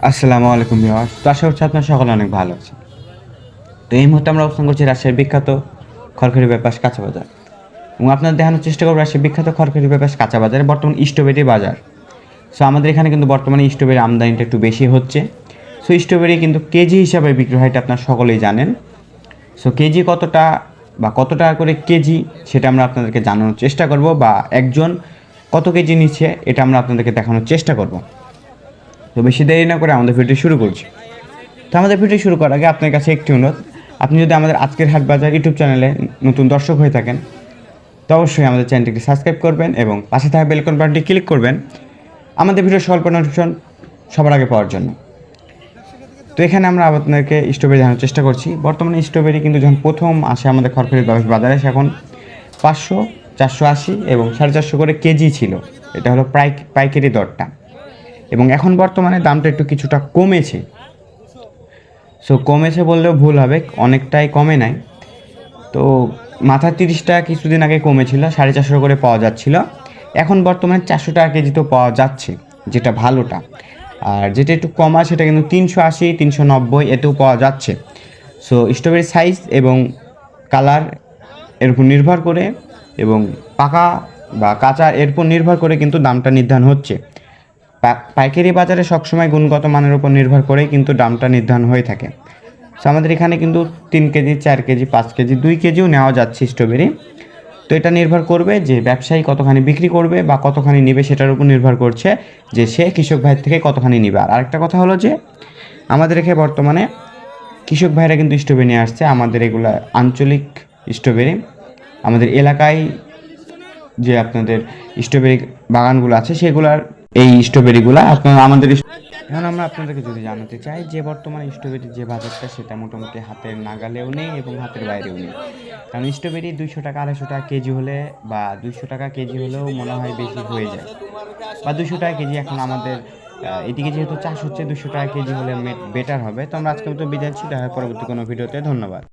আসসালামু আলাইকুম ভিউয়ার্স। তো আশা করছি আপনার সকলে অনেক ভালো আছেন। তো এই মুহূর্তে আমরা অবস্থান করছি রাজশাহীর বিখ্যাত খড়খড়ি ব্যাপাস কাঁচা বাজার, এবং আপনাদের দেখানোর চেষ্টা করবো রাজশাহীর বিখ্যাত খড়খড়ি ব্যাপাস কাঁচা বাজারে বর্তমান স্ট্রবেরি বাজার। সো আমাদের এখানে কিন্তু বর্তমানে স্ট্রবেরি আমদানিটা একটু বেশি হচ্ছে। সো স্ট্রবেরি কিন্তু কেজি হিসাবে বিক্রি হয়, এটা আপনার সকলেই জানেন। সো কেজি কতটা বা কত টাকা করে কেজি সেটা আমরা আপনাদেরকে জানানোর চেষ্টা করব, বা একজন কত কেজি নিচ্ছে এটা আমরা আপনাদেরকে দেখানোর চেষ্টা করব। তো বেশি দেরি না করে আমাদের ভিডিও শুরু করছি। তো আমাদের ভিডিও শুরু করার আগে আপনার কাছে একটি অনুরোধ, আপনি যদি আমাদের আজকের হাট বাজার ইউটিউব চ্যানেলে নতুন দর্শক হয়ে থাকেন তো অবশ্যই আমাদের চ্যানেলটিকে সাবস্ক্রাইব করবেন এবং পাশে থাকা বেল আইকন বাটনটি ক্লিক করবেন আমাদের ভিডিও স্বল্প নোটিফিকেশন সবার আগে পাওয়ার জন্য। তো এখানে আমরা আপনাদেরকে স্ট্রবেরি দেখানোর চেষ্টা করছি। বর্তমানে স্ট্রবেরি কিন্তু যখন প্রথম আসে আমাদের খড়খড়ি বাজারে, এখন 500, 480 এবং 450 করে কেজি ছিল। এটা হলো পাইকারি দরটা, এবং এখন বর্তমানে দামটা একটু কিছুটা কমেছে। সো কমেছে বললেও ভুল হবে, অনেকটাই কমে নাই। তো মাথা 30 টাকা কিছুদিন আগে কমেছিল, 450 করে পাওয়া যাচ্ছিল। এখন বর্তমানে 400 টাকা কেজি তো পাওয়া যাচ্ছে, যেটা ভালোটা। আর যেটা একটু কমা সেটা কিন্তু 380, 390 এতেও পাওয়া যাচ্ছে। সো স্ট্রবেরি সাইজ এবং কালার এর উপর নির্ভর করে, এবং পাকা বা কাঁচা এর উপর নির্ভর করে কিন্তু দামটা নির্ধারণ হচ্ছে। পাইকারি বাজারে সবসময় গুণগত মানের উপর নির্ভর করেই কিন্তু দামটা নির্ধারণ হয়ে থাকে। সো আমাদের এখানে কিন্তু 3 কেজি, 4 কেজি, 5 কেজি, 2 কেজিও নেওয়া যাচ্ছে স্ট্রবেরি। তো এটা নির্ভর করবে যে ব্যবসায়ী কতখানি বিক্রি করবে বা কতখানি নেবে, সেটার উপর নির্ভর করছে যে সে কৃষক ভাইয়ের থেকে কতখানি নেবে। আর আরেকটা কথা হলো যে আমাদের এখানে বর্তমানে কৃষক ভাইরা কিন্তু স্ট্রবেরি নিয়ে আসছে। আমাদের এগুলা আঞ্চলিক স্ট্রবেরি, আমাদের এলাকায় যে আপনাদের স্ট্রবেরি বাগানগুলো আছে সেগুলার এই স্ট্রবেরিগুলো আপনারা আমাদের। এখন আমরা আপনাদেরকে যদি জানাতে চাই যে বর্তমানে স্ট্রবেরির যে বাজারটা সেটা মোটামুটি হাতের নাগালেও নেই এবং হাতের বাইরেও নেই। কারণ স্ট্রবেরি 200 টাকা, 250 টাকা কেজি হলে বা 200 টাকা কেজি হলেও মনে হয় বেশি হয়ে যায়, বা 200 টাকা কেজি। এখন আমাদের এদিকে যেহেতু চাষ হচ্ছে, 200 টাকা কেজি হলে বেটার হবে। তো আমরা আজকের মতো বিদায় নিচ্ছি, দেখা হয় পরবর্তী কোনো ভিডিওতে। ধন্যবাদ।